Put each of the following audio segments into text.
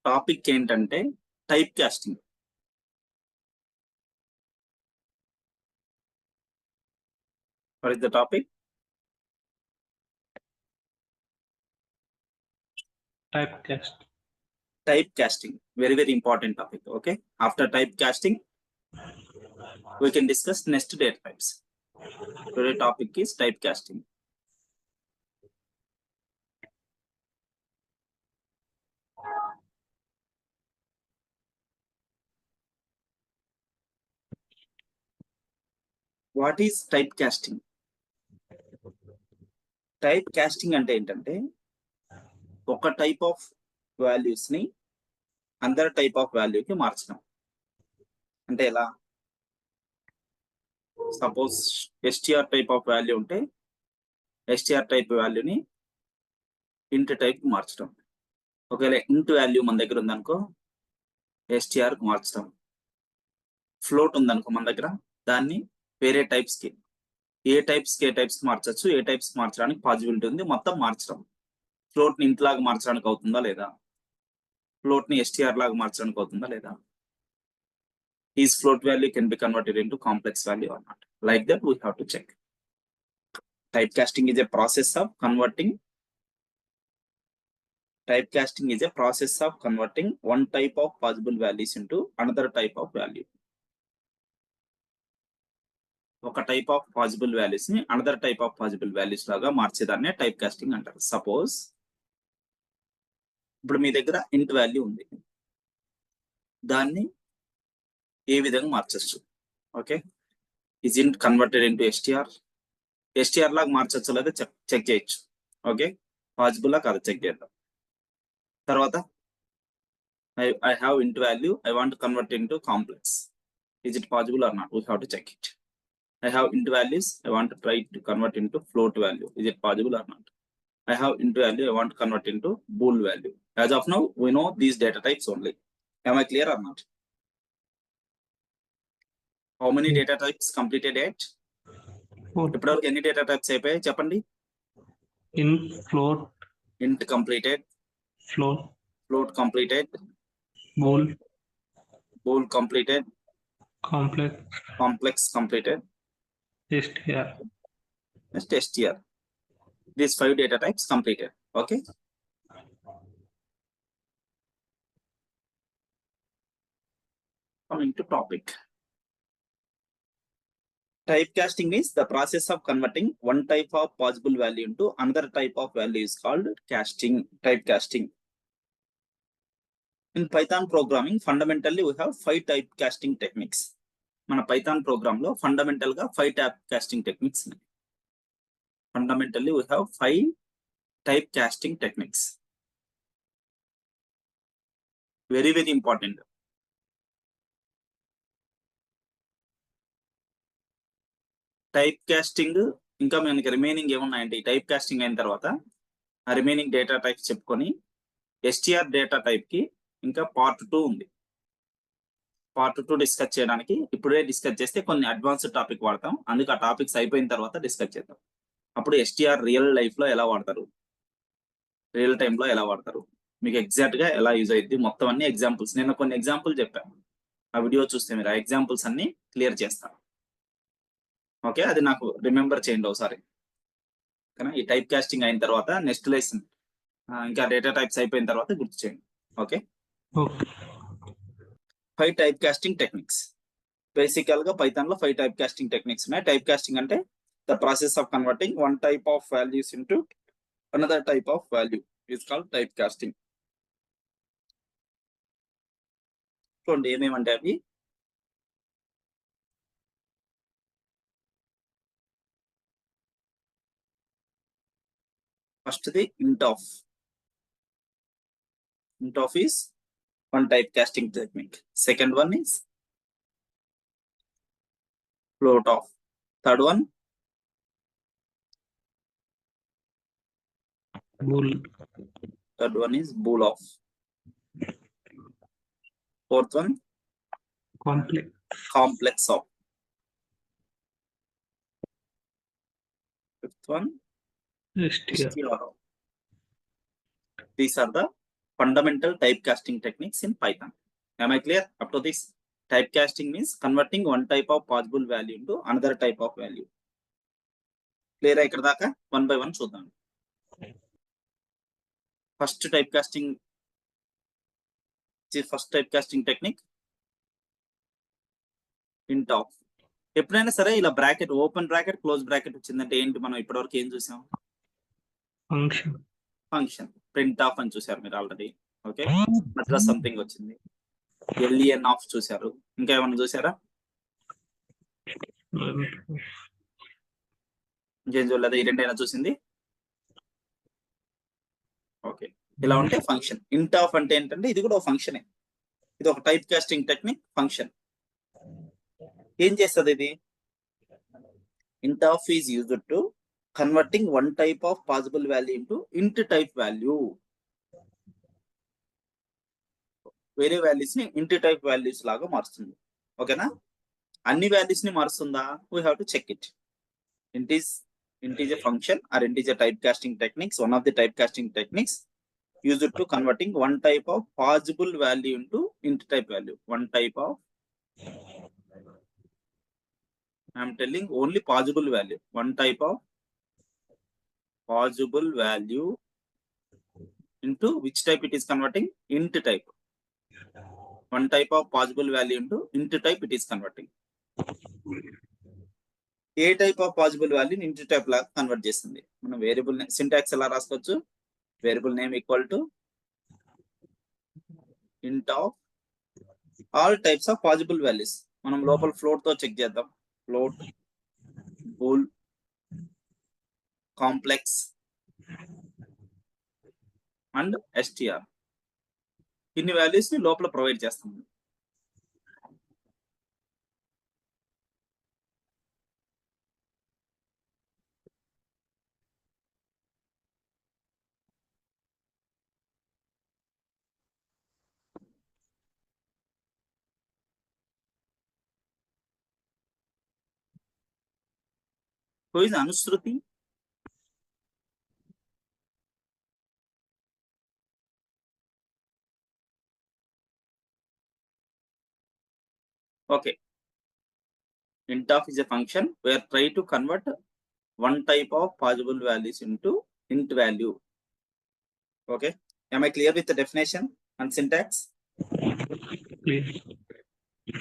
Topic ఏంటంటే type casting. What is the topic? Typecasting. Very important topic. Okay. After typecasting, we can discuss next data types. Today topic is typecasting. What is typecasting? Typecasting అంటే ఏంటంటే ఒక type of values ని అందర్ type of వాల్యూకి మార్చడం. అంటే ఎలా? Suppose STR type of value ఉంటే STR type వాల్యూని ఇంట్ టైప్ మార్చడం. ఒకవేళ ఇంట్ వాల్యూ మన దగ్గర ఉందనుకో ఎస్టిఆర్ మార్చడం. ఫ్లోట్ ఉందనుకో మన దగ్గర దాన్ని వేరే టైప్స్ కి ఏ టైప్స్ మార్చచ్చు. ఏ టైప్స్ మార్చడానికి పాసిబిలిటీ ఉంది, మొత్తం మార్చడం. ఫ్లోట్ ని ఇంట్ లాగా మార్చడానికి అవుతుందా లేదా, ఫ్లోట్ ని ఎస్టిఆర్ లాగా మార్చడానికి అవుతుందా లేదా. Is float value can be converted into complex value or not. Like that we have to check. Typecasting is a process of converting one type of possible values into another type of value. ఒక type of possible values ని another type of possible values లాగా మార్చేదాన్నే type casting అంటారు. Suppose ఇప్పుడు మీ దగ్గర ఇంట్ value ఉంది, దాన్ని ఏ విధంగా మార్చచ్చు. ఓకే, ఇజ్ ఇంట్ కన్వర్టెడ్ ఇంటూ ఎస్టిఆర్ లాగా మార్చచ్చు లేదా చెక్ చేయొచ్చు. ఓకే, పాసిబుల్ లా కాదు చెక్ చేద్దాం. తర్వాత I have int value, I want to convert into complex. Is it possible or not? We have to check it. I have int values, I want to try to convert into float value. Is it possible or not? I have int value, I want to convert into bool value. As of now, we know these data types only. Am I clear or not? How many data types completed yet? ఇప్పటివరకు ఎన్ని data types అయిపోయాయి చెప్పండి. int, float, int completed, float completed, bool completed, complex completed, str. These 5 data types completed. Okay, coming to topic. Typecasting is the process of converting one type of possible value into another type of value is called typecasting. In Python programming, fundamentally we have 5 typecasting techniques. మన Python program లో fundamental గా 5 typecasting techniques ఉన్నాయి. Fundamentally we have 5 typecasting techniques. Very important. Type casting ఇంకా మనకి remaining ఏమున్నాయంటే టైప్ casting అయిన తర్వాత ఆ రిమైనింగ్ డేటా టైప్స్ చెప్పుకొని ఎస్టిఆర్ డేటా టైప్ కి ఇంకా పార్ట్ 2 ఉంది. పార్ట్ 2 డిస్కస్ చేయడానికి ఇప్పుడే డిస్కస్ చేస్తే కొన్ని అడ్వాన్స్డ్ టాపిక్ వాడతాం, అందుకు ఆ టాపిక్స్ అయిపోయిన తర్వాత డిస్కస్ చేద్దాం. అప్పుడు ఎస్టిఆర్ రియల్ లైఫ్ లో ఎలా వాడతారు, రియల్ టైమ్ లో ఎలా వాడతారు, మీకు ఎగ్జాక్ట్ గా ఎలా యూజ్ అయ్యింది, మొత్తం అన్ని ఎగ్జాంపుల్స్. నేను కొన్ని ఎగ్జాంపుల్ చెప్పాను, ఆ వీడియో చూస్తే మీరు ఆ ఎగ్జాంపుల్స్ అన్ని క్లియర్ చేస్తారు. ఓకే, అది నాకు రిమెంబర్ చేయండి ఒకసారి. కానీ ఈ టైప్ కాస్టింగ్ అయిన తర్వాత నెక్స్ట్ లెసన్ ఇంకా డేటా టైప్స్ అయిపోయిన తర్వాత గుర్తు చేయండి. Okay, 5 type casting techniques. బేసికల్ గా పైథాన్ లో 5 టైప్ కాస్టింగ్ టెక్నిక్స్ ఉన్నాయి. టైప్ కాస్టింగ్ అంటే the process of converting one type of values into another type of value is called type casting. చూడండి ఏమేమంటే అవి. First the int of is one typecasting technique. Second one is float of. Third one bool. Third one is bool of. Fourth one complex of. Fifth one str of. These are the fundamental typecasting techniques in Python. Am I clear up to this? Typecasting means converting one type of possible value into another type of value. Clear ikkada daaka? One by one చూద్దాం. First typecasting technique, int of. ఎప్పుడైనా సరే ఇలా bracket, open bracket, close bracket వచ్చిందంటే ఏంటి, మనం ఇప్పటివరకు ఏం చూసాం? ఫంక్షన్. ప్రింట్ ఆఫ్ అని చూసారు మీరు ఆల్రెడీ. ఓకే, మధ్యలో సంథింగ్ వచ్చింది. ఎల్ఈఎన్ ఆఫ్ చూసారు. ఇంకా ఏమన్నా చూసారా? ఇంకేం చూడలేదా? ఈ రెండైనా చూసింది. ఓకే, ఇలా ఉంటే ఫంక్షన్. ఇంట్ ఆఫ్ అంటే ఏంటంటే ఇది కూడా ఒక ఫంక్షనే. ఇది ఒక టైప్ కాస్టింగ్ టెక్నిక్, ఫంక్షన్. ఏం చేస్తుంది ఇది? int of is used to converting one type of possible value into int type value. వేరే వాల్యూస్ ని int type values లాగా మారుస్తుంది. ఓకేనా? అన్ని వాల్యూస్ ని మారుస్తుందా? we have to check it. int is a function or int is a typecasting techniques, one of the typecasting techniques used to converting one type of possible value into int type value. One type of, I am telling only possible value. One type of possible value into which type it is converting? Int type. One type of possible value into int type it is converting. A type of possible value int type లాగా convert చేస్తుంది. మనం variable syntax ఎలా రాసుకోవచ్చు? Variable name equal to int of all types of possible values. మనం లోపల float తో check చేద్దాం. Float, bool, complex and str. ఇన్ని వాల్యూస్ ని లోపల ప్రొవైడ్ చేస్తాం. Who is Anushruti? Okay. Int of is a function where try to convert one type of possible values into int value. Okay. Am I clear with the definition and syntax? Clear.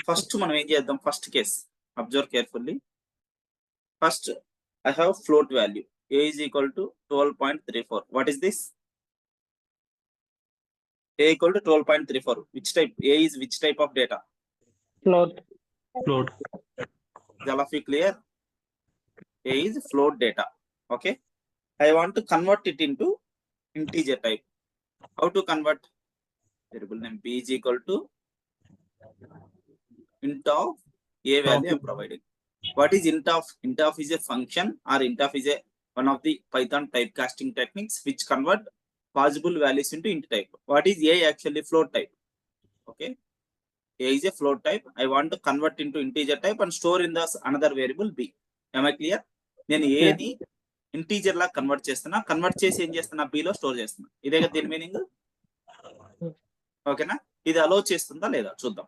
First మనం ఏం చేద్దాం? First case. Observe carefully. First, I have float value. A is equal to 12.34. What is this? A equal to 12.34. Which type? A is which type of data? Float. Is all of you clear? A is float data. Okay. I want to convert it into integer type. How to convert? Variable name B is equal to int of A value I am providing. What is int of? Int of is a function, or int of is a one of the Python typecasting techniques which convert possible values into int type. What is A? Actually float type. Okay. A is a float type. I want to convert into integer type and store in the another variable B. Am I clear? నేను ఏది integer లా convert చేస్తున్నా, convert చేసి ఏం చేస్తున్నా? B లో store చేస్తున్నా. ఇదే కదా దీని మీనింగ్. ఓకేనా? ఇది అలో చేస్తుందా లేదా చూద్దాం.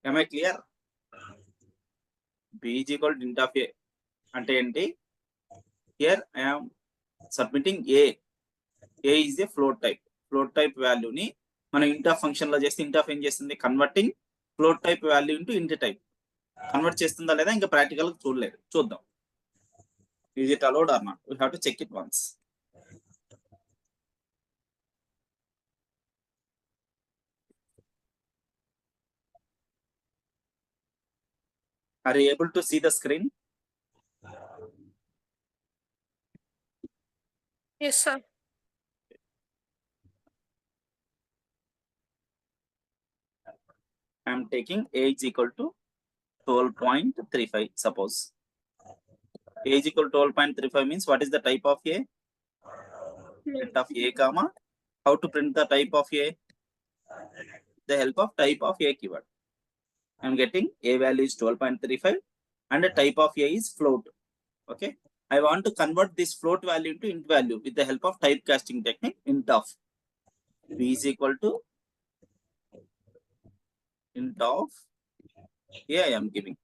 Am I clear? B is equal to int of A అంటే ఏంటి? Here I am submitting A. A is a float type. Float type value ని మనం int of ఫంక్షన్ లో చేస్తే int of ఏం చేస్తుంది? Converting float type value into int type. Convert చేస్తుందా లేదా ఇంకా ప్రాక్టికల్ చూడలేదు. చూద్దాం. Is it allowed or not? We have to check it once. Are you able to see the screen? Yes, sir. I am taking A is equal to 12.35. Suppose A is equal to 12.35 means what is the type of A? Print of A comma. How to print the type of A? The help of type of A keyword. I am getting A value is 12.35 and the type of A is float. Okay. I want to convert this float value into int value with the help of typecasting technique. Int of b is equal to int of a I am giving.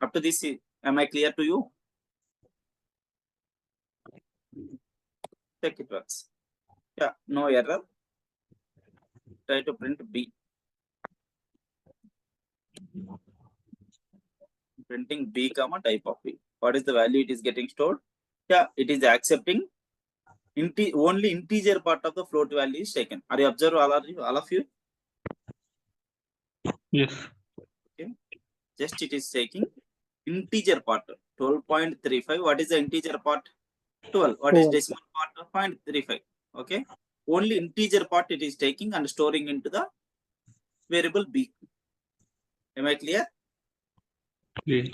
Up to this, am I clear to you? Check it works. Yeah, no error. Try to print b. Printing b comma type of b. What is the value it is getting stored? Yeah, it is accepting only integer part of the float value is taken. Are you observe all of you? Yes. Just it is taking integer part 12.35. What is the integer part? 12. What is 12. decimal part? 0.35. Okay. Only integer part it is taking and storing into the variable b. Am I clear? Clear.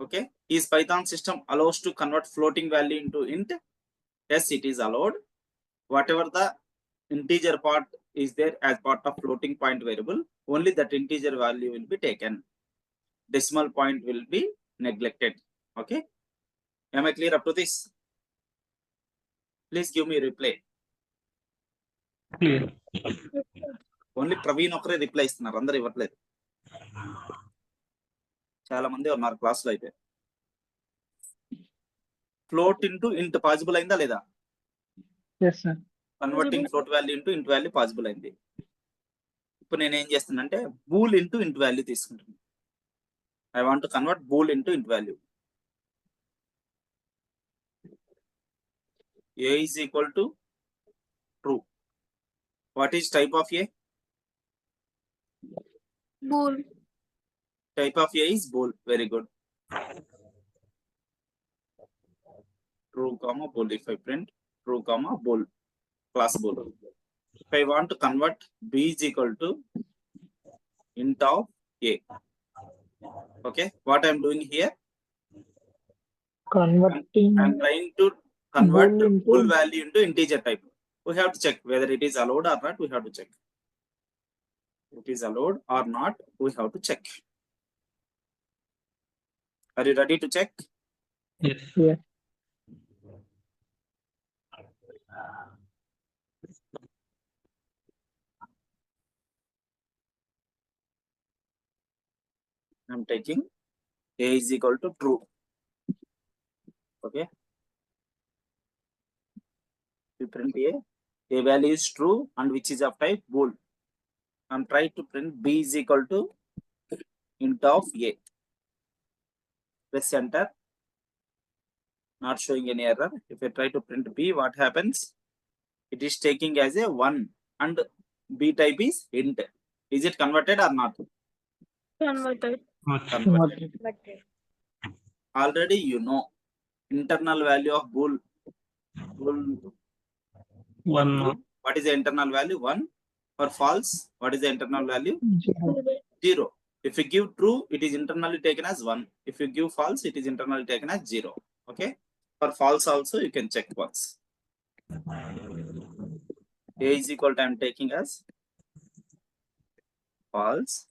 Okay. Is Python system allows to convert floating value into int? Yes, it is allowed. Whatever the integer part is there as part of floating point variable, only that integer value will be taken. Decimal point will be neglected. Okay. Am I clear up to this? Please give me a reply. Clear. Only Praveen ఒకరే reply ఇస్తున్నారు, అందరు ఇవ్వట్లేదు. చాలా మంది ఉన్నారు class లో. అయితే float into ఇంట్ పాసిబుల్ అయిందా లేదా? Yes, sir. Converting float value into ఇంట్ వాల్యూ పాసిబుల్ అయింది. ఇప్పుడు నేను ఏం చేస్తున్నానంటే బూల్ ఇంటూ ఇంట్ వాల్యూ తీసుకుంటున్నాను. I want to convert bool into ఇంట్ value. A is equal to true. What is type of A? Bool. Type of A is bool. Very good. True comma bool. If I print true comma bool, class bool. If I want to convert B is equal to int of A. Okay, what I am doing here? Converting I am trying to convert bool into- bool value into integer type. We have to check whether it is allowed or not. We have to check. It is allowed or not. We have to check. Are you ready to check? Yes. Yeah. I am taking A is equal to true. Okay. We print A value is true and which is of type bool. I am trying to print B is equal to int of A. Press enter. Not showing any error. If I try to print B, what happens? It is taking as a 1 and B type is int. Is it converted or not? converted. Converted. Already you know internal value of bool. One. What is the internal value? 1. For false, what is the internal value? Zero. 0. If you give true, it is internally taken as 1. If you give false, it is internally taken as 0. Okay. For false also, you can check once. A is equal to I am taking as false.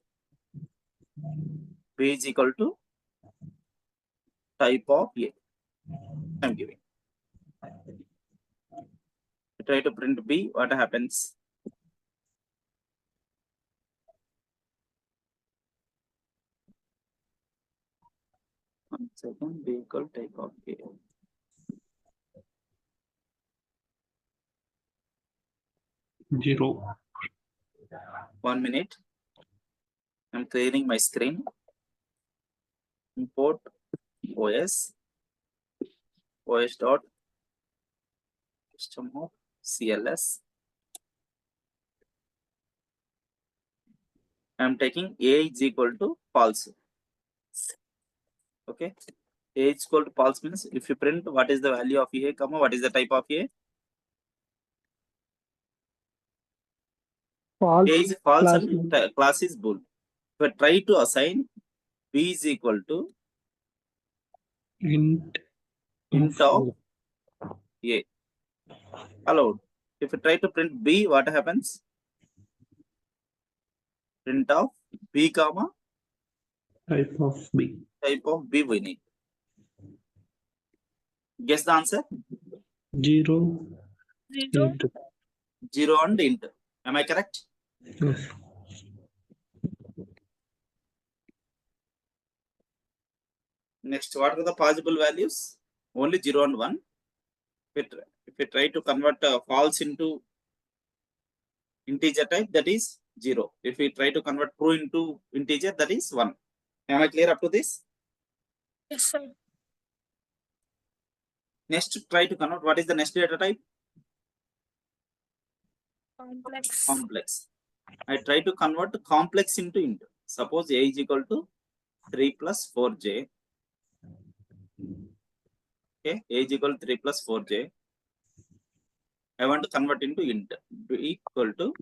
B is equal to type of A. I am giving. Try to print B. What happens? One second. B equal type of A. Zero. 1 minute. I'm clearing my screen. Import OS. OS dot system of CLS. I'm taking A is equal to false. Okay. A is equal to false means if you print what is the value of A, comma, what is the type of A? False. A is false Class and class is bool. If I try to assign B is equal to Int. int of A. Allowed. If I try to print B, what happens? Print of B comma Type of B. type of B we need. Guess the answer. 0. 0. Int. 0 and int. Am I correct? Yes. Next, what are the possible values? Only 0 and 1. If we try to convert false into integer type, that is 0. If we try to convert true into integer, that is 1. Am I clear up to this? Yes, sir. Next, try to convert. What is the next data type? Complex. Complex. I try to convert complex into int. Suppose a is equal to 3 plus 4j. Okay, a is equal to 3 plus 4j. I want to convert into int. B equal to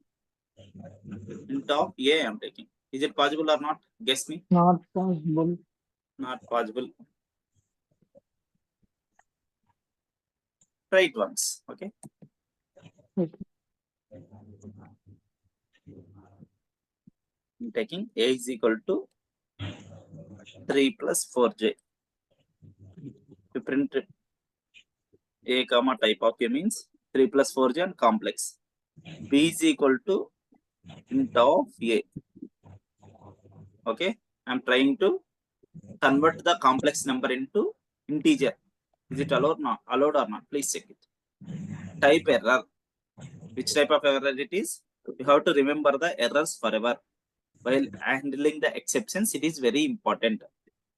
int of a I am taking. Is it possible or not? Guess me. Not possible. Not possible. Try it once. Okay. Okay. I'm taking a is equal to 3 plus 4j. To print it, a comma type of a means 3 plus 4j and complex. B is equal to int of a. Okay. I'm trying to convert the complex number into integer. Is it allowed or not? Please check it. Type error. Which type of error it is? You have to remember the errors forever. While handling the exceptions, it is very important.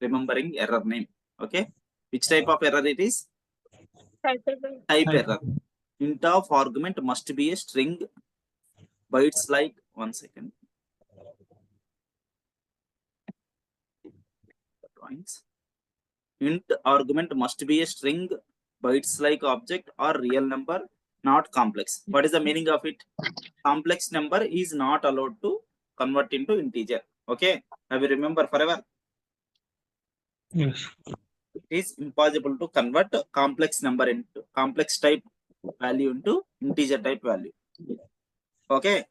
Remembering error name. Okay. Which type of error it is? Type error. Int of argument must be a string. Bytes like 1 second. Int argument must be a string. Bytes like object or real number, not complex. What is the meaning of it? Complex number is not allowed to convert into integer. Okay. Have you remember forever? Yes. It is impossible to convert complex number into complex type value into integer type value. Okay.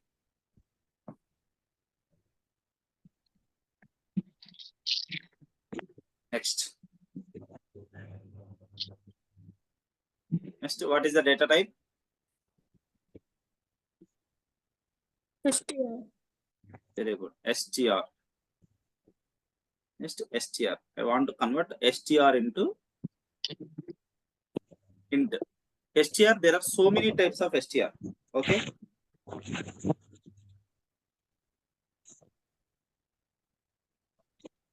Next, what is the data type? STR. Very good. STR. Next, STR. I want to convert STR into int. STR, there are so many types of STR. Okay.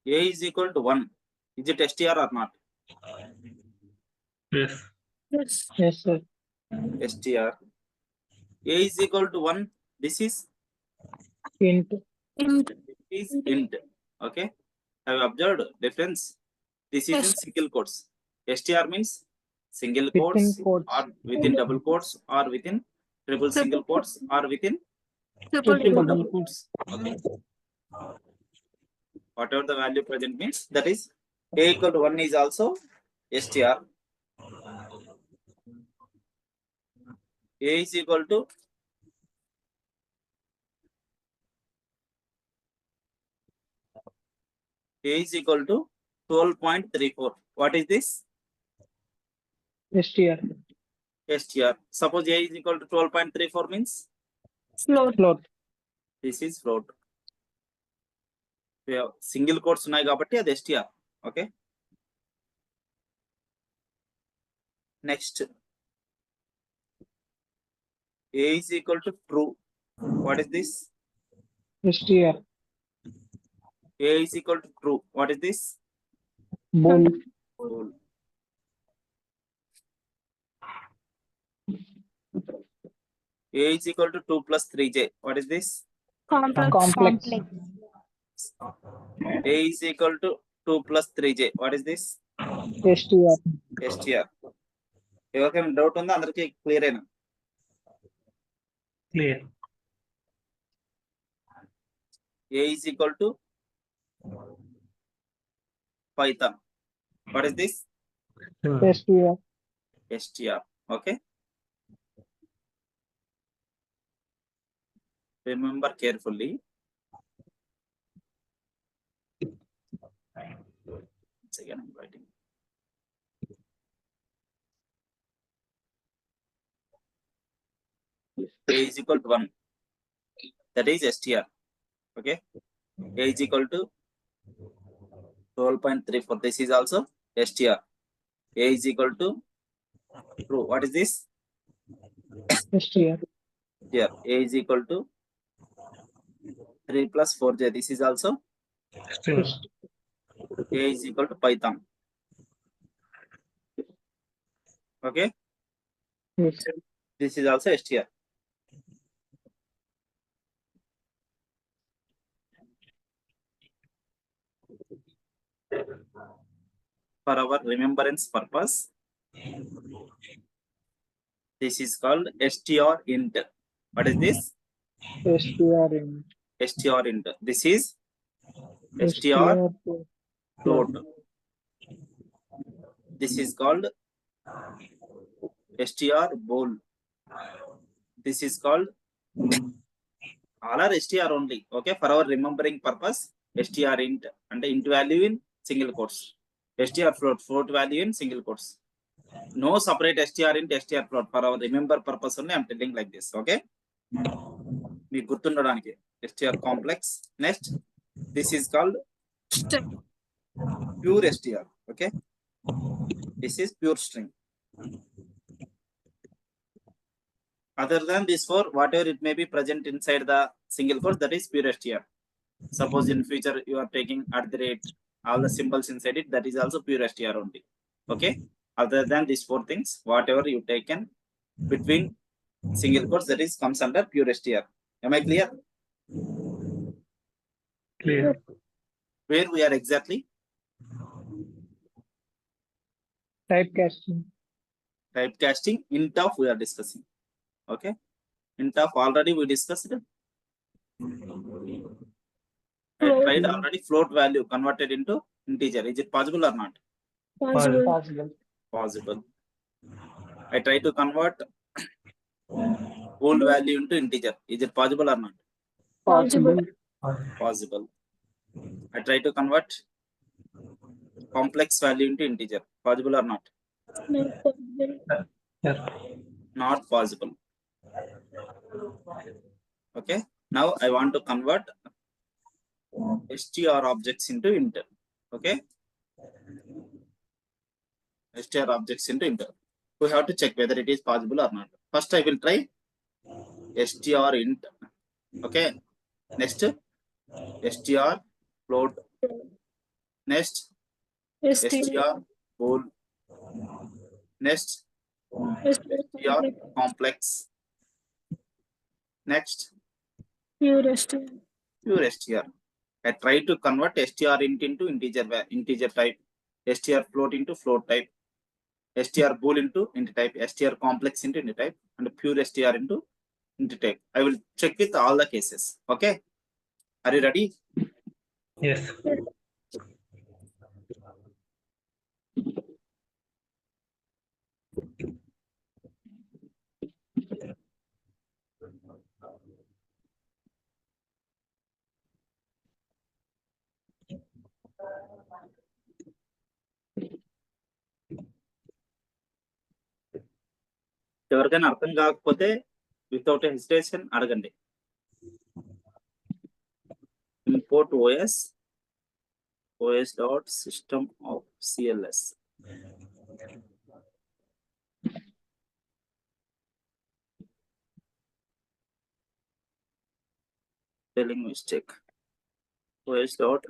A is equal to 1. Is it STR or not? Yes. Yes. Yes, sir. STR. A is equal to 1. This is Int. Int. is int. Okay. Have you observed difference? This is in single quotes. STR means single quotes or within double quotes or within triple single quotes or within triple double quotes. Okay. Whatever the value present means, that is A equal to 1 is also STR. A is equal to A is equal to 12.34. What is this? STR. STR. Suppose A is equal to 12.34 means Float. this is float. We have single quotes ఉన్నాయి కాబట్టి అది STR. Okay. Next, A is equal to true. What is this? STR. A is equal to true. What is this? Bool. Bool. A is equal to 2 plus 3j. What is this? Complex. A is equal to 2 plus 3j. What is this? STR. STR. ఎవరికైనా doubt ఉందా? అందరికీ clear అయినా? Clear. A is equal to Python. What is this? STR. STR. Okay. Remember carefully. Once again, I'm writing. A is equal to 1. That is str. Okay. A is equal to 12.34. This is also str. A is equal to true. What is this? str, Here A is equal to 3 plus 4j. This is also Str. A is equal to Python. Okay. yes, This is also str. For our remembrance purpose, this is called str int. What is this? str in str int. This is str str float. This is called str bool. This is called all are str only. Okay, for our remembering purpose, str int and int value in single quotes. str float value in single quotes. No separate str int, str float. For our remember purpose only, I'm telling like this. Okay, మీకు గుర్తుండడానికి str complex. Next, this is called pure str. Okay, this is pure string. Other than this four, whatever it may be present inside the single quotes, that is pure str. Suppose in future you are taking @ all the symbols inside it, that is also pure str only. Okay, other than these four things, whatever you taken between single quotes, that is comes under pure str. Am I clear? Clear. Where we are exactly? typecasting, Typecasting. Int of we are discussing. Okay, int of already we discussed. I tried already float value converted into integer. Is it possible or not? possible, Possible. I try to convert whole value into integer. Is it possible or not? possible, Possible. I try to convert complex value into integer. Possible or not? Yes. Not possible. Okay. Now I want to convert str objects into int. Okay. str objects into int. We have to check whether it is possible or not. First, I will try str int. Okay. Next, str float. Next, str bool. Next, str complex. Next, pure str. I try to convert str int into integer type, str float into float type, str bool into int type, str complex into int type, and pure str into int type. I will check with all the cases. Okay, are you ready? Yes. ఎవరికైనా అర్థం కాకపోతే without hesitation అడగండి. Import os dot system of cls. Spelling mistake. os dot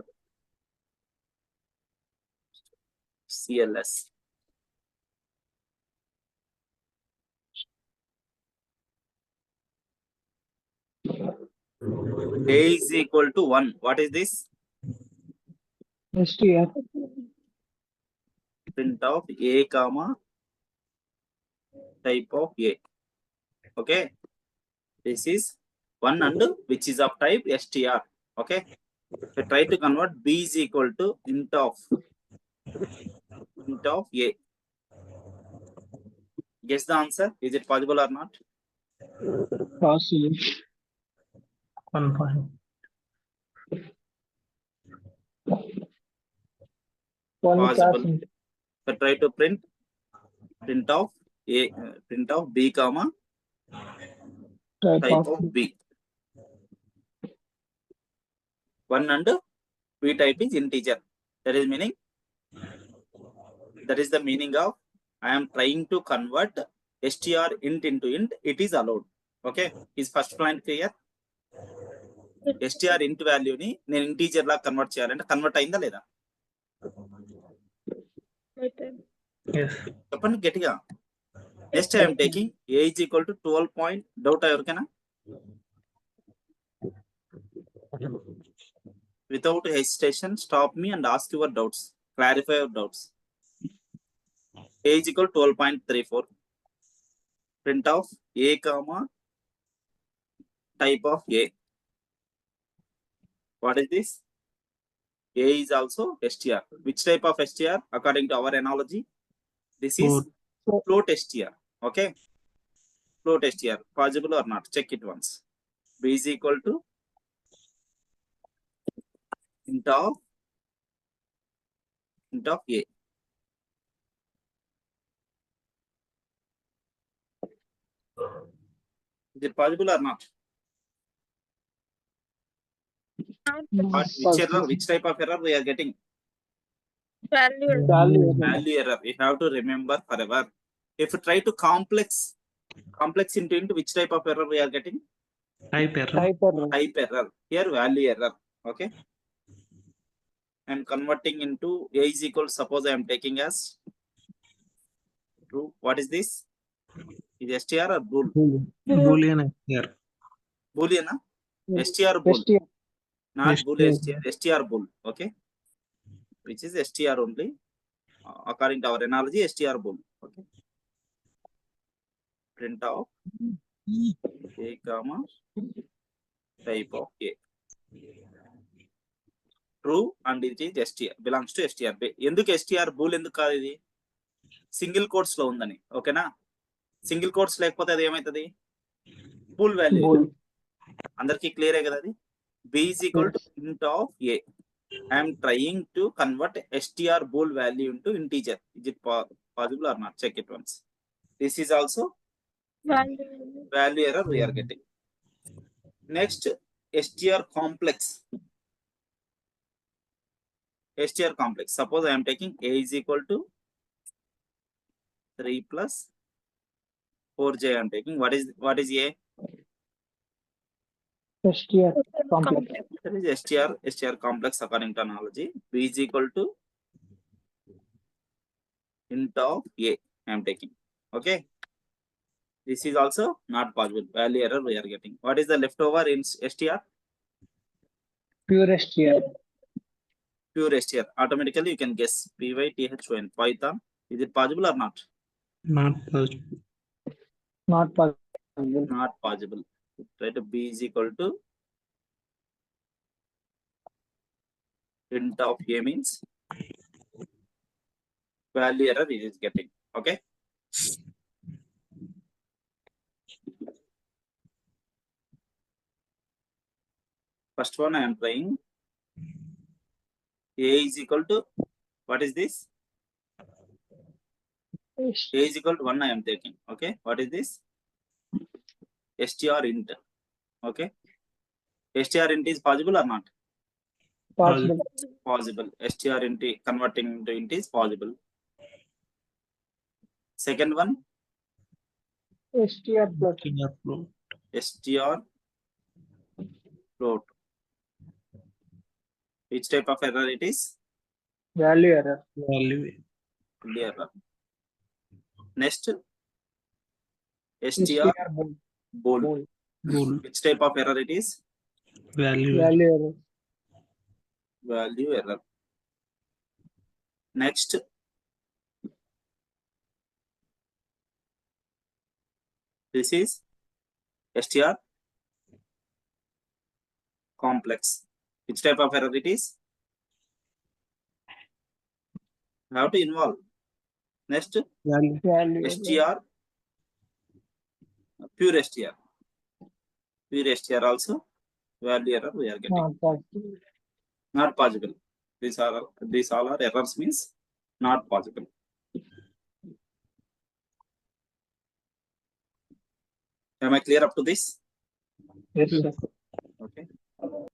cls. A is equal to 1. What is this? str, Print of a comma type of a. Okay, this is 1 and which is of type str. Okay, so try to convert b is equal to int of a. Guess the answer. Is it possible or not? possible, 1 point. Possible. polycast, So try to print of a, print of b comma Type type of of B. 1 and B type is integer. That is the meaning of I am trying to convert str int into int. It is allowed. Okay. Is first point clear? str int value ni నేను integer లా convert చేయాలంటే convert అయిందా లేదా? Yes. చెప్పండి గట్టిగా. Next I'm taking a is equal to 12 point. Doubt ఎవరికైనా? Without hesitation, stop me and ask your doubts. Clarify your doubts. A is equal to 12.34. Print of A comma type of A. What is this? A is also str. Which type of str? According to our analogy, this is float str. Okay, float str. Possible or not? Check it once. B is equal to int of A. Is it possible or not? Which error? Which type of error we are getting? Value error. You have to remember forever. If you try to complex into which type of error we are getting? Type error. Type error. Here value error. Okay. I am converting into A is equal. Suppose I am taking as true. What is this? Is str or bool? Boolean str. Boolean, huh? str bool. STR. Not STR. bool, str bool. Okay. Which is str only. According to our analogy, str bool. Okay. Print of A comma type of A. True and it is str belongs to str. ఎందుకు str bool ఎందుకు కాదు ఇది? Single quotes లో ఉందని. ఓకేనా? Single quotes లేకపోతే అది ఏమైతుంది? Bool value. అందరికి క్లియరే కదా అది? B is equal to int of A. I am trying to convert str bool value into integer. Is it possible or not? Check it once. This is also value error we are getting. Next, str complex. str complex. Suppose I am taking A is equal to 3 plus 4j. I am taking what is A? STR complex. That is str complex according to analogy. B is equal to int of A. I am taking. Okay. This is also not possible. Value error we are getting. What is the leftover in str? Pure STR. Pure str. Automatically you can guess. Python. Python. Is it possible or not? Not possible. Not possible. Not possible. Right. B is equal to int of A means value error it is getting. Okay. First one I am trying. A is equal to what is this? A is equal to 1 I am taking. Okay. What is this? str int. Okay. str int is possible or not? Possible. Possible. str int converting into int is possible. Second one, STR plus. str float. Which type of error it is? Value error. Value. Error. Next, str STR bool. bool. Bool. Which type of error it is? Value. Value error. Value error. Next, this is str complex. Which type of error it is? Have to involve. Next, Value. Value. str pure str. Pure str also value error we are getting. Not possible. Not possible. These all are errors means not possible. Am I clear up to this? Yes, sir. Okay.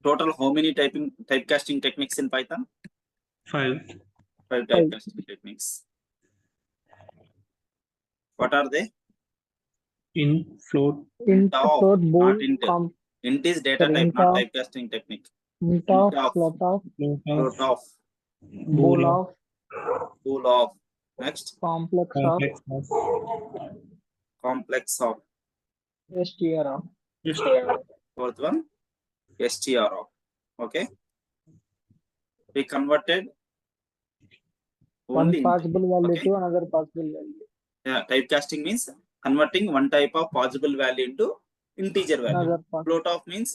Total how many typecasting techniques in Python? 5. 5 typecasting techniques. What are they? In, float, Int, Of, float, bool, not int. comp, Int is data Sir, type, int not of- typecasting technique. int of, Int of, float of, Float of, bool bool of, bool of. Next, complex of, complex of, complex of. str of. Fourth one, str of. Okay. We converted One only int. possible value Okay. to another possible value. Yeah, typecasting means converting one type of possible value into integer value. Another possible. Float of means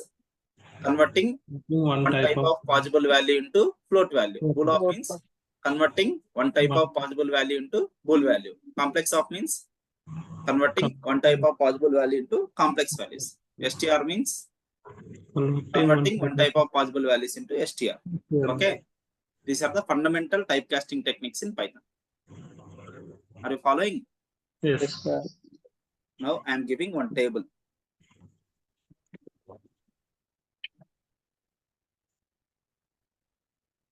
converting one one type of possible value into float value. Bool of means converting one type of possible value into bool value. Complex of means converting one type of possible value into complex values. str means converting one type of possible values into str. Okay. These are the fundamental typecasting techniques in Python. Are you following? Yes. Yes, sir. Now I am giving one table.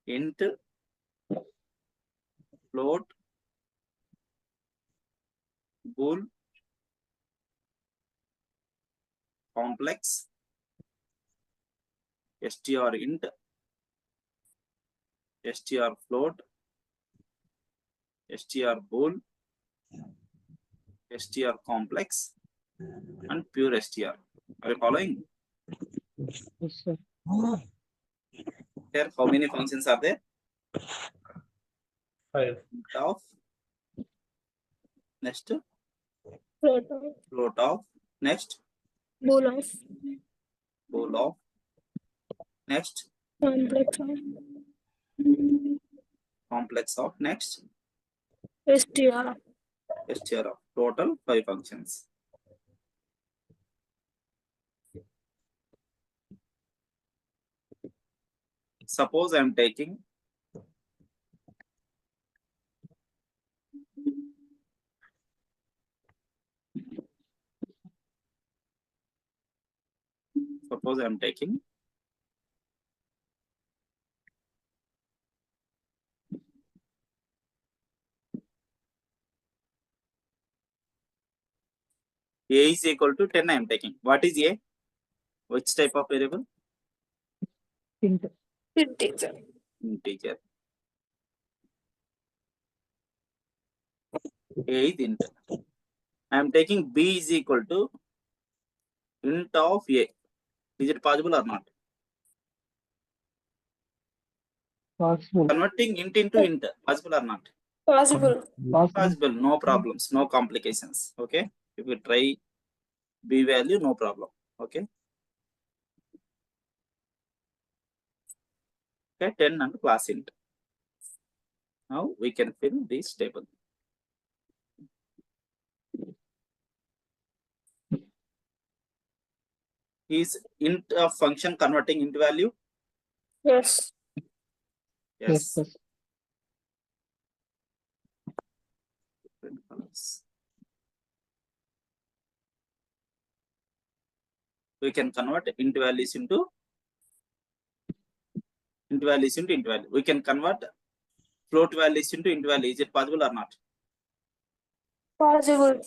Int, float, bool, complex, str int, str float, str bool, str complex, and pure str. Are you following? Yes, sir. Here, how many functions are there? 5. Int of, next, Float of, float of, next, bool of, bool of, next, complex of, complex of, next, str. str of. Total 5 functions. Suppose I am taking a is equal to 10. I am taking. What is a? Which type of variable? Int. Integer. Integer. A is int. I am taking b is equal to int of a. Is it possible or not? Possible. Converting int into int, possible or not? Possible. Possible, no problems, no complications. Okay. If you try b value, no problem. Okay. Okay, 10 and class int. Now we can fill this table. Is int of function converting into value? Yes. Yes, sir. Different colors. We can convert int values into int value. We can convert float values into int value. Is it possible or not? Possible.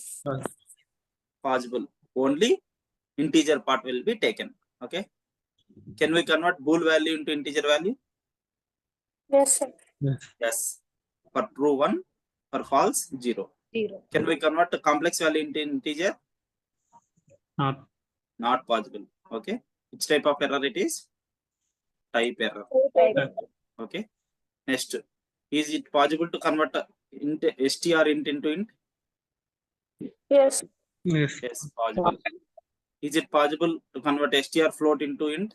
Possible. Only integer part will be taken. Okay. Can we convert bool value into integer value? Yes, sir. Yes. For true 1, for false 0. 0. Can we convert a complex value into integer? Not. Not possible. Okay. Which type of error it is? Type error. Okay. Next, is it possible to convert int str int into int? Yes. Yes. Yes, possible. Is it possible to convert str float into int?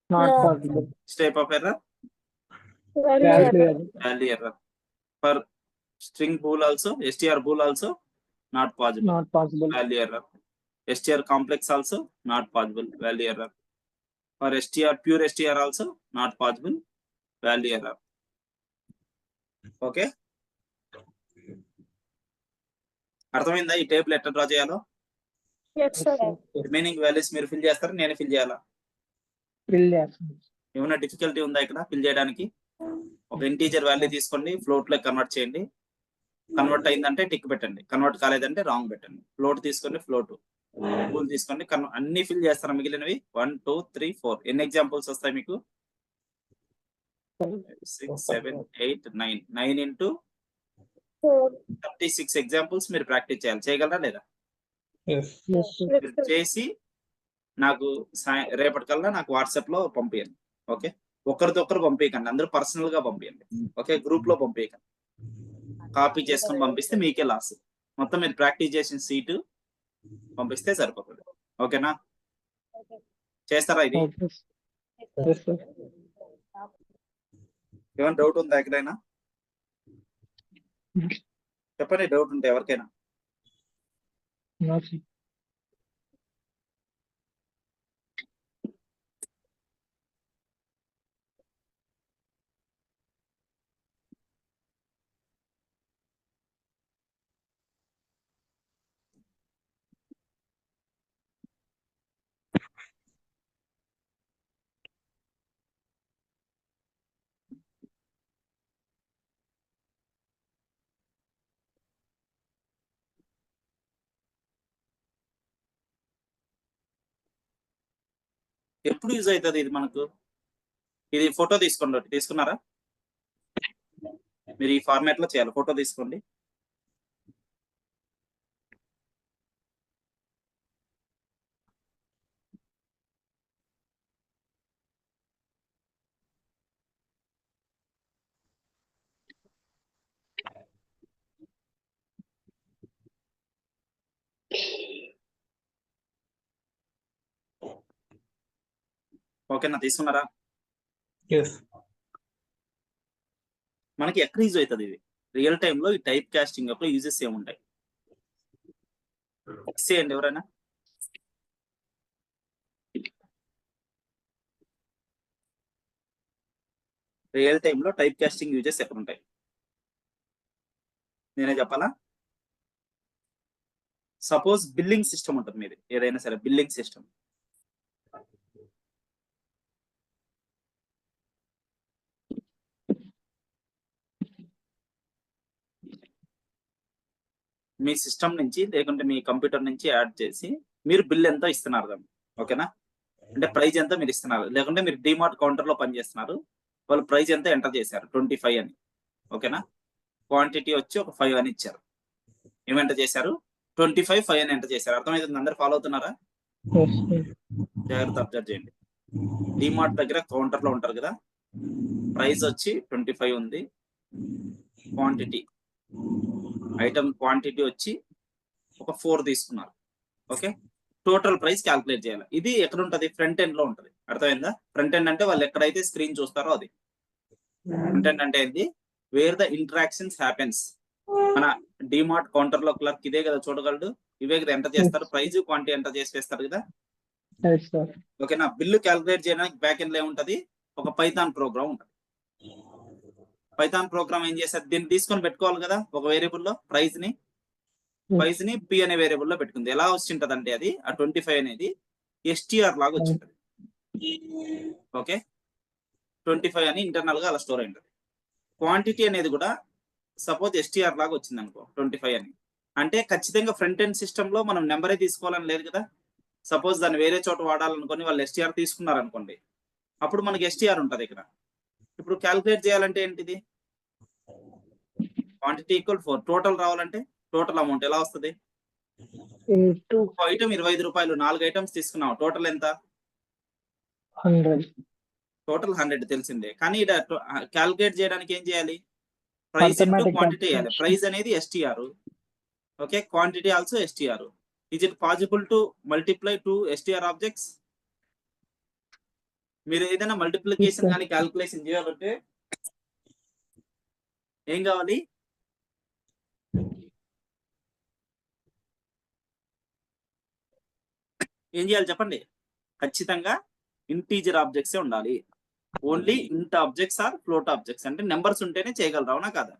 Not No. possible. Which type of error? Value Value error. error. Value error. For string bool also, str bool also, not possible. Not possible. Value error. str complex also, not possible. Value error. For str pure str also, not possible. Value error. Okay. అర్థమైందా ఈ table ఎట్లా draw చేయాలో? Yes, sir. Remaining values మీరు fill చేస్తారు, నేను fill చేయాలా? Fill చేస్తాను. ఏమైనా డిఫికల్టీ ఉందా ఇక్కడ ఫిల్ చేయడానికి? ఒక ఇంటీజర్ వాల్యూ తీసుకోండి, ఫ్లోట్ లో కన్వర్ట్ చేయండి. కన్వర్ట్ అయిందంటే టిక్ పెట్టండి, కన్వర్ట్ కాలేదంటే రాంగ్ పెట్టండి. ఫ్లోట్ తీసుకోండి, ఫ్లోట్ రూల్ తీసుకోండి, అన్ని ఫిల్ చేస్తారా మిగిలినవి? 1 2 3 4 ఎన్ని ఎగ్జాంపుల్స్ వస్తాయి మీకు? 6 7 8 9 9 ఇంటూ 36 ఎగ్జాంపుల్స్ మీరు ప్రాక్టీస్ చేయాలి. చేయగలరా లేదా? Yes. Yes, sir. మీరు చేసి నాకు రేపటికల్లా నాకు వాట్సాప్ లో పంపించండి. ఓకే, ఒకరితో ఒకరు పంపించకండి, అందరూ పర్సనల్ గా పంపించండి. ఓకే, గ్రూప్ లో పంపించకండి. కాపీ చేసుకొని పంపిస్తే మీకే లాస్. మొత్తం మీరు ప్రాక్టీస్ చేసిన సీటు పంపిస్తే సరిపోతుంది. ఓకేనా? చేస్తారా ఇది? Okay. Yes, sir. ఏమైనా డౌట్ ఉందా ఎక్కడైనా? చెప్పండి, డౌట్ ఉంటే ఎవరికైనా. No, sir. ఎప్పుడు యూజ్ అవుతుంది ఇది మనకు? ఇది ఫోటో తీసుకోండి, ఒకటి తీసుకున్నారా? మీరు ఈ ఫార్మాట్ లో చేయాలి. ఫోటో తీసుకోండి. ఓకేనా, తీసుకున్నారా? Yes. మనకి ఎక్కడ యూజ్ అవుతుంది ఇది? రియల్ టైమ్ లో ఈ టైప్ కాస్టింగ్ యొక్క యూజెస్ ఏముంటాయి? చేయండి ఎవరైనా. రియల్ టైమ్ లో టైప్ కాస్టింగ్ యూజెస్ ఎక్కడ ఉంటాయి? నేనే చెప్పాలా? సపోజ్ బిల్లింగ్ సిస్టమ్ ఉంటుంది మీది, ఏదైనా సరే బిల్లింగ్ సిస్టమ్. మీ సిస్టమ్ నుంచి లేకుంటే మీ కంప్యూటర్ నుంచి యాడ్ చేసి మీరు బిల్ ఎంత ఇస్తున్నారు దాన్ని. ఓకేనా, అంటే ప్రైజ్ ఎంత మీరు ఇస్తున్నారు, లేకుంటే మీరు డిమార్ట్ కౌంటర్ లో పనిచేస్తున్నారు, వాళ్ళు ప్రైజ్ ఎంత ఎంటర్ చేశారు 25 అని. ఓకేనా, క్వాంటిటీ వచ్చి ఒక 5 అని ఇచ్చారు. ఏమి ఎంటర్ చేశారు? 25 5 అని ఎంటర్ చేశారు. అర్థమవుతుంది? అందరు ఫాలో అవుతున్నారా? Yes, sir. జాగ్రత్త అబ్జర్వ్ చేయండి. డిమార్ట్ దగ్గర కౌంటర్ లో ఉంటారు కదా, ప్రైస్ వచ్చి 25 ఉంది, క్వాంటిటీ ఐటమ్ క్వాంటిటీ వచ్చి ఒక 4 తీసుకున్నారు. ఓకే, టోటల్ ప్రైస్ క్యాల్కులేట్ చేయాలి. ఇది ఎక్కడ ఉంటది? ఫ్రంట్ ఎండ్ లో ఉంటది. అర్థమైందా? ఫ్రంట్ ఎండ్ అంటే వాళ్ళు ఎక్కడైతే స్క్రీన్ చూస్తారో అది ఫ్రంట్ ఎండ్. అంటే ఏంది? Wear the interactions happens. మన డిమార్ట్ కౌంటర్ లో క్లర్క్ ఇదే కదా చూడగలడు, ఇవే కదా ఎంటర్ చేస్తారు, ప్రైజ్ క్వాంటిటీ ఎంటర్ చేసి వేస్తారు కదా. Yes, sir. ఓకేనా, బిల్లు క్యాల్కులేట్ చేయడానికి బ్యాక్ ఎండ్ లో ఏముంటది? ఒక పైథాన్ ప్రోగ్రామ్ ఉంటది. పైథాన్ ప్రోగ్రామ్ ఏం చేస్తారు? దీన్ని తీసుకొని పెట్టుకోవాలి కదా ఒక వేరియబుల్ లో ప్రైజ్ ని పి అనే వేరియబుల్ లో పెట్టుకుంది. ఎలా వచ్చింటది అంటే అది ఆ 25 అనేది STR లాగా వచ్చింటది. ఓకే, 25 అని ఇంటర్నల్ గా అలా స్టోర్ అయింటది. క్వాంటిటీ అనేది కూడా సపోజ్ STR లాగా వచ్చింది అనుకో 25 అని, అంటే ఖచ్చితంగా ఫ్రంట్ ఎండ్ సిస్టమ్ లో మనం నెంబరే తీసుకోవాలని లేదు కదా. సపోజ్ దాన్ని వేరే చోట వాడాలనుకొని వాళ్ళు STR తీసుకున్నారు అనుకోండి, అప్పుడు మనకి STR ఉంటది ఇక్కడ. ఇప్పుడు క్యాల్కులేట్ చేయాలంటే ఏంటిది? క్వాంటిటీ ఈక్వల్ 4, టోటల్ రావాలంటే టోటల్ అమౌంట్ ఎలా వస్తుంది? Into ఐటమ్ 25 రూపాయలు, 4 ఐటమ్స్ తీసుకున్నావు, టోటల్ ఎంత? 100. టోటల్ 100 తెలిసిందే. కానీ ఇక్కడ క్యాల్కులేట్ చేయడానికి ఏం చేయాలి? ప్రైస్ ఇంటూ Automatic క్వాంటిటీ చేయాలి. calculation. ప్రైస్ అనేది STR. Okay, quantity also STR. Is it possible to multiply 2 STR objects? మీరు ఏదైనా మల్టిప్లికేషన్ Yes, sir. కానీ క్యాల్కులేషన్ చేయాలంటే ఏం కావాలి? ఏం చేయాలి చెప్పండి? ఖచ్చితంగా ఇంటీజర్ ఆబ్జెక్ట్సే ఉండాలి. ఓన్లీ ఇంట్ ఆబ్జెక్ట్స్ ఆర్ ఫ్లోట్ ఆబ్జెక్ట్స్. అంటే నెంబర్స్ ఉంటేనే చేయగలరు, అవునా కాదా?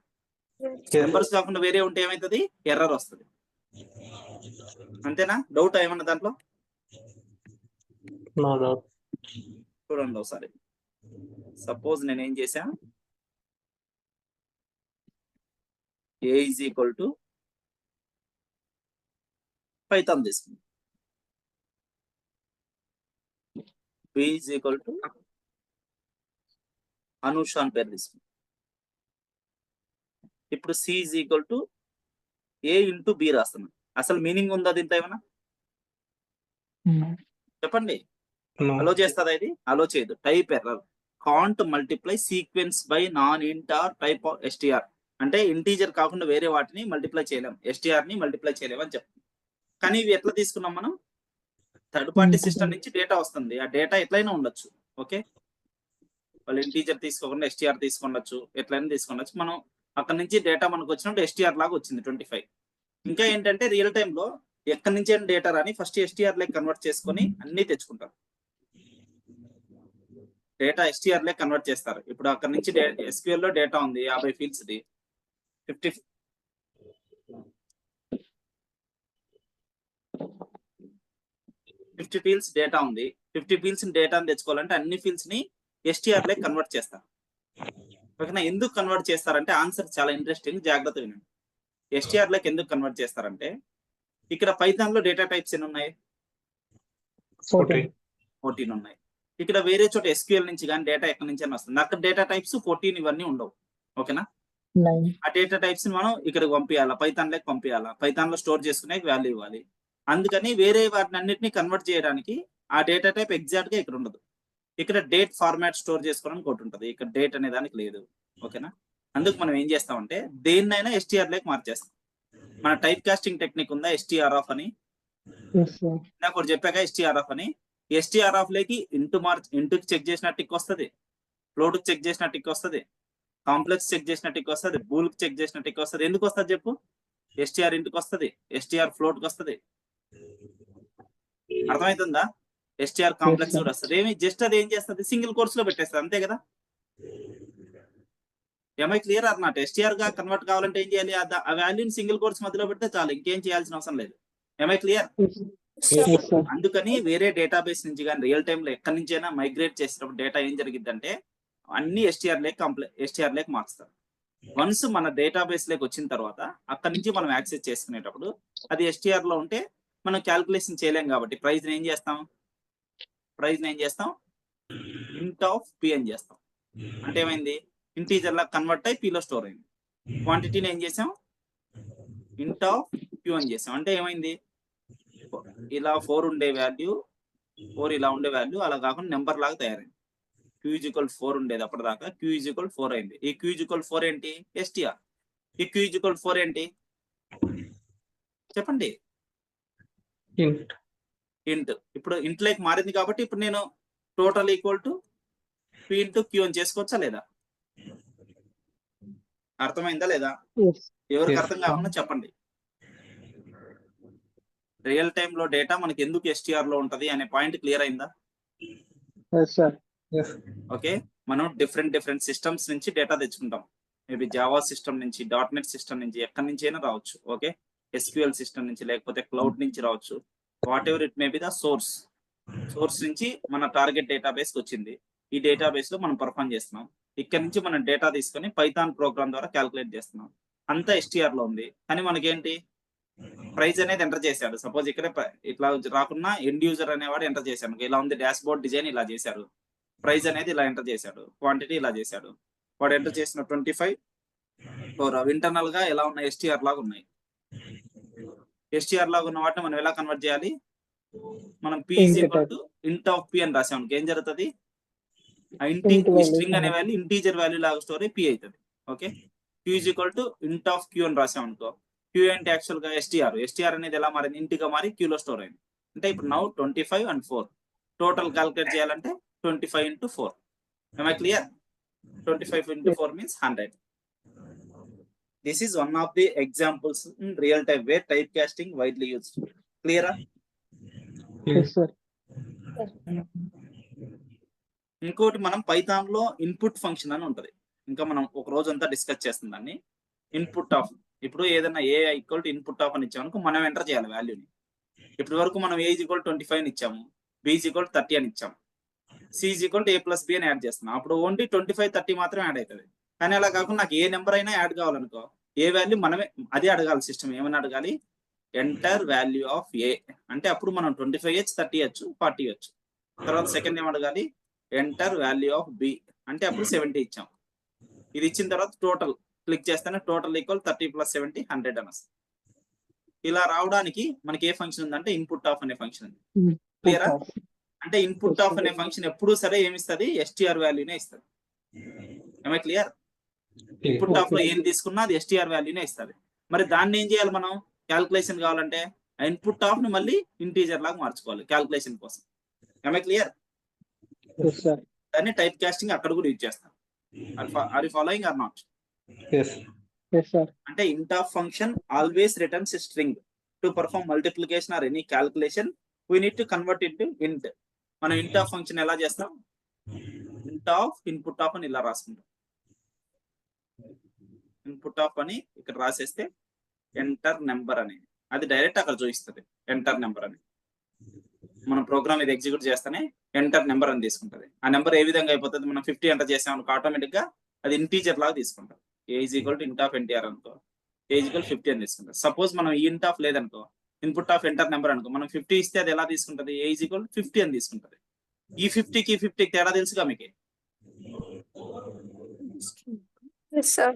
Yes. నెంబర్స్ కాకుండా వేరే ఉంటే ఏమైతుంది? ఎర్రర్ వస్తుంది. అంతేనా? డౌట్ ఏమన్నా దాంట్లో? No doubt. చూడండి ఒకసారి. సపోజ్ నేను ఏం చేశా, A is equal to Python తీసుకుంది, B is equal to Anusha అని పేరు తీసుకుంది. ఇప్పుడు C is equal to A into B రాస్తున్నాను. అసలు మీనింగ్ ఉందా దీంట్లో ఏమైనా? చెప్పండి. No. అలో చేస్తుందా ఇది? అలో చేయదు. Type error. Can't multiply sequence by non ఇంట్ ఆర్ టైప్ ఆఫ్ ఎస్టీఆర్. అంటే ఇంటీజర్ కాకుండా వేరే వాటిని మల్టిప్లై చేయలేం, ఎస్టీఆర్ ని మల్టిప్లై చేయలేం అని చెప్తుంది. కానీ ఇవి ఎట్లా తీసుకున్నాం మనం? థర్డ్ పార్టీ సిస్టమ్ నుంచి డేటా వస్తుంది. ఆ డేటా ఎట్లయినా ఉండొచ్చు. ఓకే, వాళ్ళు ఇంటీజర్ తీసుకోకుండా ఎస్టీఆర్ తీసుకుండొచ్చు, ఎట్లయినా తీసుకుండొచ్చు. మనం అక్కడ నుంచి డేటా మనకు వచ్చినప్పుడు ఎస్టీఆర్ లాగా వచ్చింది 25. ఇంకా ఏంటంటే రియల్ టైమ్ లో ఎక్కడి నుంచి డేటా రాని ఫస్ట్ ఎస్టీఆర్ లెక్క కన్వర్ట్ చేసుకొని అన్ని తెచ్చుకుంటారు. డేటా ఎస్టీఆర్ లెక్క కన్వర్ట్ చేస్తారు. ఇప్పుడు అక్కడ నుంచి ఎస్క్యూఎల్ లో డేటా ఉంది 50 ఫీల్డ్స్ ది, 50 ఫీల్డ్స్ డేటా ఉంది. 50 ఫీల్డ్స్ డేటాని తెచ్చుకోవాలంటే అన్ని ఫీల్డ్స్ ని ఎస్టీఆర్ లెక్క కన్వర్ట్ చేస్తారు. ఓకేనా? ఎందుకు కన్వర్ట్ చేస్తారంటే ఆన్సర్ చాలా ఇంట్రెస్టింగ్, జాగ్రత్త వినండి. ఎస్టీఆర్ లెక్క ఎందుకు కన్వర్ట్ చేస్తారంటే ఇక్కడ పైథాన్ లో డేటా టైప్స్ ఎన్ని ఉన్నాయి? 14 ఉన్నాయి. ఇక్కడ వేరే చోట ఎస్క్యూఎల్ నుంచి కానీ డేటా ఎక్కడి నుంచి అని వస్తుంది. అక్కడ డేటా టైప్స్ 14 ఇవన్నీ ఉండవు. ఓకేనా? ఆ డేటా టైప్స్ మనం ఇక్కడికి పంపించాలా, పైథాన్ లెక్క పంపించాలా, పైథాన్ లో స్టోర్ చేసుకునే వాల్యూ ఇవ్వాలి. అందుకని వేరే వాటిని అన్నిటిని కన్వర్ట్ చేయడానికి ఆ డేటా టైప్ ఎగ్జాక్ట్ గా ఇక్కడ ఉండదు. ఇక్కడ డేట్ ఫార్మాట్ స్టోర్ చేసుకోవడానికి ఒకటి ఉంటుంది, ఇక్కడ డేట్ అనే దానికి లేదు. ఓకేనా? అందుకు మనం ఏం చేస్తామంటే దేన్నైనా ఎస్టీఆర్ లెక్క మార్చేస్తాం. మన టైప్ కాస్టింగ్ టెక్నిక్ ఉందా, ఎస్టీఆర్ ఆఫ్ అని నాకు ఒకటి చెప్పాక, ఎస్టీఆర్ ఆఫ్ అని. ఎస్టీఆర్ ఆఫ్ లేకి ఇంటుకి చెక్ చేసిన టిక్ వస్తుంది, ఫ్లోట్ కి చెక్ చేసిన టిక్ వస్తుంది, కాంప్లెక్స్ చెక్ చేసిన టిక్ వస్తుంది, బూల్ కి చెక్ చేసిన టిక్ వస్తుంది. ఎందుకు వస్తుంది చెప్పు? ఎస్టీఆర్ ఇంటికి వస్తుంది, ఎస్టీఆర్ ఫ్లోట్ కి వస్తుంది. అర్థమవుతుందా? ఎస్టీఆర్ కాంప్లెక్స్ కూడా వస్తుంది. ఏమి జస్ట్ అది ఏం చేస్తుంది, సింగిల్ కోర్స్ లో పెట్టేస్తుంది, అంతే కదా? Am I clear or not? STR గా కన్వర్ట్ కావాలంటే ఏం చేయాలి? ఆ వాల్యూని సింగిల్ కోర్స్ మధ్యలో పెడితే చాలు, ఇంకేం చేయాల్సిన అవసరం లేదు. MI clear? అందుకని వేరే డేటాబేస్ నుంచి కానీ రియల్ టైమ్ లో ఎక్కడి నుంచి అయినా మైగ్రేట్ చేసినప్పుడు డేటా ఏం జరిగిద్దంటే అన్ని ఎస్టీఆర్ లేక మార్చుతారు. వన్స్ మన డేటాబేస్ లేకి వచ్చిన తర్వాత అక్కడి నుంచి మనం యాక్సెస్ చేసుకునేటప్పుడు అది ఎస్టీఆర్ లో ఉంటే మనం క్యాల్కులేషన్ చేయలేం కాబట్టి ప్రైజ్ ఏం చేస్తాం ఇంట్ ఆఫ్ పి అని చేస్తాం. అంటే ఏమైంది? ఇంటీజర్ లా కన్వర్ట్ అయ్యి పీలో స్టోర్ అయింది. క్వాంటిటీని ఏం చేసాం? ఇంట్ ఆఫ్ క్యూ అని చేసాం. అంటే ఏమైంది? ఇలా 4 ఉండే వాల్యూ 4 ఇలా ఉండే వాల్యూ అలా కాకుండా నెంబర్ లాగా తయారైంది. Q=4 ఉండేది అప్పటిదాకా, Q=4 అయింది. ఈ Q=4 ఏంటి? ఎస్టీఆర్. ఈ Q=4 ఏంటి చెప్పండి? ఇంట్. ఇప్పుడు ఇంట్ లైక్ మారింది కాబట్టి ఇప్పుడు నేను total equal to P into Q అని చేసుకోవచ్చా లేదా? అర్థమైందా లేదా? ఎవరికి అర్థం కాకుండా చెప్పండి. రియల్ టైమ్ లో డేటా మనకి ఎందుకు ఎస్టీఆర్ లో ఉంటది అనే పాయింట్ క్లియర్ అయిందా? ఓకే, మనం డిఫరెంట్ సిస్టమ్స్ నుంచి డేటా తెచ్చుకుంటాం. మేబీ జావా సిస్టమ్ నుంచి, .NET సిస్టమ్ నుంచి, ఎక్కడి నుంచి అయినా రావచ్చు. ఓకే, SQL సిస్టమ్ నుంచి, లేకపోతే క్లౌడ్ నుంచి రావచ్చు. What ever it may be the source నుంచి మన టార్గెట్ డేటాబేస్ వచ్చింది. ఈ డేటాబేస్ లో మనం పర్ఫామ్ చేస్తున్నాం. ఇక్కడ నుంచి మనం డేటా తీసుకొని పైథాన్ ప్రోగ్రామ్ ద్వారా క్యాల్కులేట్ చేస్తున్నాం. అంతా ఎస్టీఆర్ లో ఉంది. కానీ మనకేంటి? ప్రైస్ అనేది ఎంటర్ చేశాడు. సపోజ్ ఇక్కడ ఇట్లా రాకుండా ఎండ్ యూజర్ అనేవాడు ఎంటర్ చేశాడు. ఇలా ఉంది డాష్ బోర్డ్ డిజైన్, ఇలా చేశారు. ప్రైస్ అనేది ఇలా ఎంటర్ చేశాడు, క్వాంటిటీ ఇలా చేశాడు. వాడు ఎంటర్ చేసిన 25 ఇంటర్నల్ గా ఎలా ఉన్నాయి? ఎస్టీఆర్ లాగా ఉన్నాయి. ఎస్టీఆర్ లాగా ఉన్న వాటిని మనం ఎలా కన్వర్ట్ చేయాలి? మనం P ఇంట్ ఆఫ్ P అని రాసాం. ఏం జరుగుతుంది? స్ట్రింగ్ అనే వాల్యూ ఇంటీజర్ వాల్యూ లాగా స్టోర్ అయ్యి P అవుతుంది. ఓకే, Q=ఇంట్ ఆఫ్ Q అని రాసాం అనుకో. Q అంటే యాక్చువల్ గా ఎస్టీఆర్ అనేది ఎలా మారింది? ఇంటిగా మారి Q లో స్టోర్ అయింది. అంటే ఇప్పుడు నౌ 25 and 4 టోటల్ క్యాల్కులేట్ చేయాలంటే 25 into 4. Am I clear? 25 into 4 means 100. This is one of the examples in real time where typecasting widely used. Clear? Yes, sir. ఇంకోటి మనం పైథాన్ లో ఇన్పుట్ ఫంక్షన్ అని ఉంటది. ఇంకా మనం ఒక రోజు అంతా డిస్కస్ చేస్తుంది దాన్ని. ఇన్పుట్ ఆఫ్, ఇప్పుడు ఏదైనా AI = ఇన్పుట్ ఆఫ్ అని ఇచ్చామనుకో మనం ఎంటర్ చేయాలి వాల్యూని. ఇప్పటి వరకు మనం A = 25 అని ఇచ్చాము, B = 30 అని ఇచ్చాము, C = A + B అని యాడ్ చేస్తున్నాం. అప్పుడు ఓన్లీ 25, 30 మాత్రం యాడ్ అవుతుంది. కానీ అలా కాకుండా నాకు ఏ నెంబర్ అయినా యాడ్ కావాలనుకో, ఏ వాల్యూ మనమే అదే అడగాలి. సిస్టమ్ ఏమని అడగాలి? ఎంటర్ వాల్యూ ఆఫ్ ఏ అంటే అప్పుడు మనం 25 ఇవ్వచ్చు, 30 ఇవ్వచ్చు, 40 ఇవ్వచ్చు. తర్వాత సెకండ్ ఏం అడగాలి? ఎంటర్ వాల్యూ ఆఫ్ బి అంటే అప్పుడు 70 ఇచ్చాం. ఇది ఇచ్చిన తర్వాత టోటల్ క్లిక్ చేస్తేనే టోటల్ = 30 + 70 100 అని వస్తుంది. ఇలా రావడానికి మనకి ఏ ఫంక్షన్ ఉందంటే ఇన్పుట్ ఆఫ్ అనే ఫంక్షన్ ఉంది. క్లియరా? అంటే ఇన్పుట్ ఆఫ్ అనే ఫంక్షన్ ఎప్పుడు సరే ఏమిస్తుంది? STR వాల్యూనే ఇస్తుంది. ఏమై క్లియర్? ఇన్పుట్ ఆఫ్ లో ఏం తీసుకున్నా అది STR వాల్యూనే ఇస్తుంది. మరి దాన్ని ఏం చేయాలి మనం? క్యాల్కులేషన్ కావాలంటే ఇన్పుట్ ఆఫ్ ని మళ్ళీ ఇంటీజర్ లాగా మార్చుకోవాలి క్యాల్కులేషన్ కోసం. ఏమై క్లియర్? దాన్ని టైప్ కాస్టింగ్ అక్కడ కూడా యూజ్ చేస్తాం. Are you following or not? అంటే int of function always returns a string. To perform multiplication or any calculation, we need to convert it to int. మనం int of function ఎలా చేస్తాం? int of input of అని ఇలా రాసుకుంటాం. Input of అని ఇక్కడ రాసేస్తే enter number అని అది డైరెక్ట్ అక్కడ చూపిస్తుంది. ఎంటర్ నెంబర్ అని మనం ప్రోగ్రామ్ ఇది ఎగ్జిక్యూట్ చేస్తేనే ఎంటర్ నెంబర్ అని తీసుకుంటది. ఆ నెంబర్ ఏ విధంగా అయిపోతుంది? మనం 50 ఎంటర్ చేసాం అనుకో, ఆటోమేటిక్ గా అది ఇంటీజర్ లాగా తీసుకుంటాం. A = int of NTR అనుకో, A = 50 అని తీసుకుంటాం. సపోజ్ మనం ఈ int ఆఫ్ లేదనుకో, ఇన్పుట్ ఆఫ్ ఎంటర్ నెంబర్ అనుకో, మనం 50 ఇస్తే అది ఎలా తీసుకుంటది? A = 50 అని తీసుకుంటది. ఈ 50కి 50కి తేడా తెలుసుగా మీకు? Yes, sir.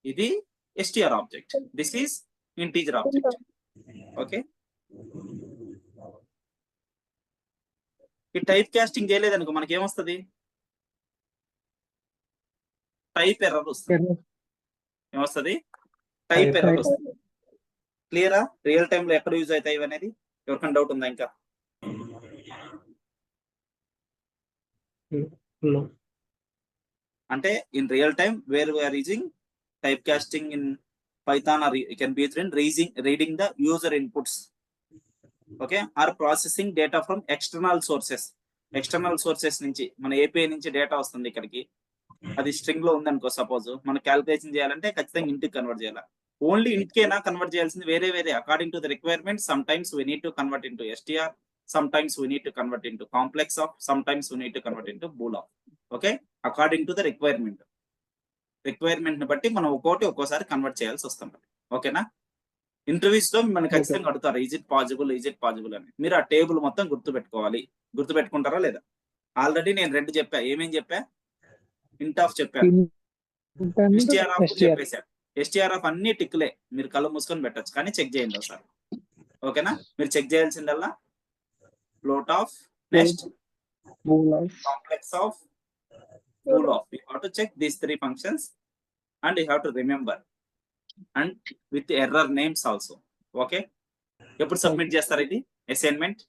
ఇది STR object, this is integer object. Okay, ఈ టైప్ కాస్టింగ్ చేయలేదనుకో మనకి ఏమొస్తుంది? టైప్ ఎర్రర్ వస్తుంది. ఏమొస్తుంది? టైప్ ఎర్రర్ వస్తుంది. క్లియరా? రియల్ టైమ్ లో ఎక్కడ యూజ్ అవుతాయి అనేది ఎవరికైనా డౌట్ ఉందా ఇంకా? అంటే in real time where we are using type casting in Python, or it can be in reading the user inputs, okay, or processing data from external sources నుంచి మన API నుంచి డేటా వస్తుంది ఇక్కడికి, అది స్ట్రింగ్ లో ఉందనుకో, సపోజ్ మనం calculation చేయాలంటే ఖచ్చితంగా ఇంటికి కన్వర్ట్ చేయాలి. ఓన్లీ ఇంటికేనా కన్వర్ట్ చేయాల్సింది? వేరే according to the requirement. Some times we need to convert into STR, sometimes we need to convert into complex of, sometimes we need to convert into bool of. Okay, according to the requirement ని బట్టి మనం ఒక్కోసారి convert చేయాల్సి వస్తుంది. ఓకేనా? Interviews లో మనకి ఖచ్చితంగా అడుగుతారు ఈజ్ ఇట్ పాజిబుల్ అని. మీరు ఆ టేబుల్ మొత్తం గుర్తుపెట్టుకోవాలి. గుర్తుపెట్టుకుంటారా లేదా? ఆల్రెడీ నేను 2 చెప్పా. ఏమేం చెప్పా? ఇంట్ ఆఫ్ చెప్పాను, STR ఆఫ్ చెప్పేశాను. STR ఆఫ్ అన్ని టిక్లే, మీరు కళ్ళు మూసుకొని పెట్టచ్చు, కానీ చెక్ చేయండి ఒకసారి. ఓకేనా? మీరు చెక్ చేయాల్సిందల్లా float of, next complex of, bool of. You have to check these 3 functions and you have to remember, and with error names also. Okay, ఎప్పుడు సబ్మిట్ చేస్తారు ఇది అసైన్మెంట్?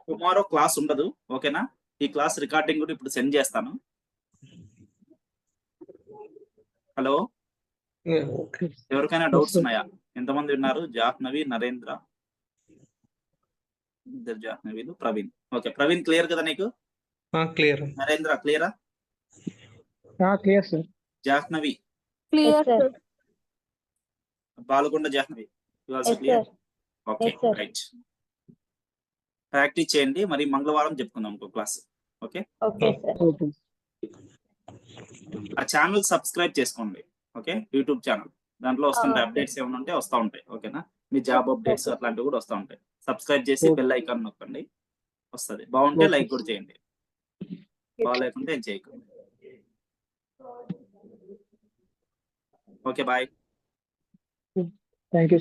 టుమారో క్లాస్ ఉండదు. ఓకేనా? ఈ క్లాస్ రికార్డింగ్ కూడా ఇప్పుడు send చేస్తాను. Hello, ఎవరికైనా డౌట్స్ ఉన్నాయా? ఎంతమంది ఉన్నారు? జాహ్నవి, నరేంద్ర, ఇద్దరు జాహ్నవీలు, ప్రవీణ్. ఓకే, ప్రవీణ్ క్లియర్ కదా నీకు? క్లియర్. నరేంద్ర క్లియరా? Clear sir. Jahnavi Clear, sir. Balakonda Jahnavi clear? Okay, right. Practice చేయండి. మరి మంగళవారం చెప్పుకుందాం ఇంకో క్లాస్. ఓకే, ఆ ఛానల్ సబ్స్క్రైబ్ చేసుకోండి. ఓకే, యూట్యూబ్ ఛానల్, దాంట్లో వస్తుంటాయి అప్డేట్స్ ఏమైనా ఉంటే వస్తూ ఉంటాయి. ఓకేనా? మీ జాబ్ అప్డేట్స్ అట్లాంటివి కూడా వస్తూ ఉంటాయి. సబ్స్క్రైబ్ చేసి బెల్ ఐకాన్ నొక్కండి, వస్తుంది. బాగుంటే లైక్ కూడా చేయండి, బాగాలేకుంటే ఏం చేయకండి. Okay, bye. Thank you.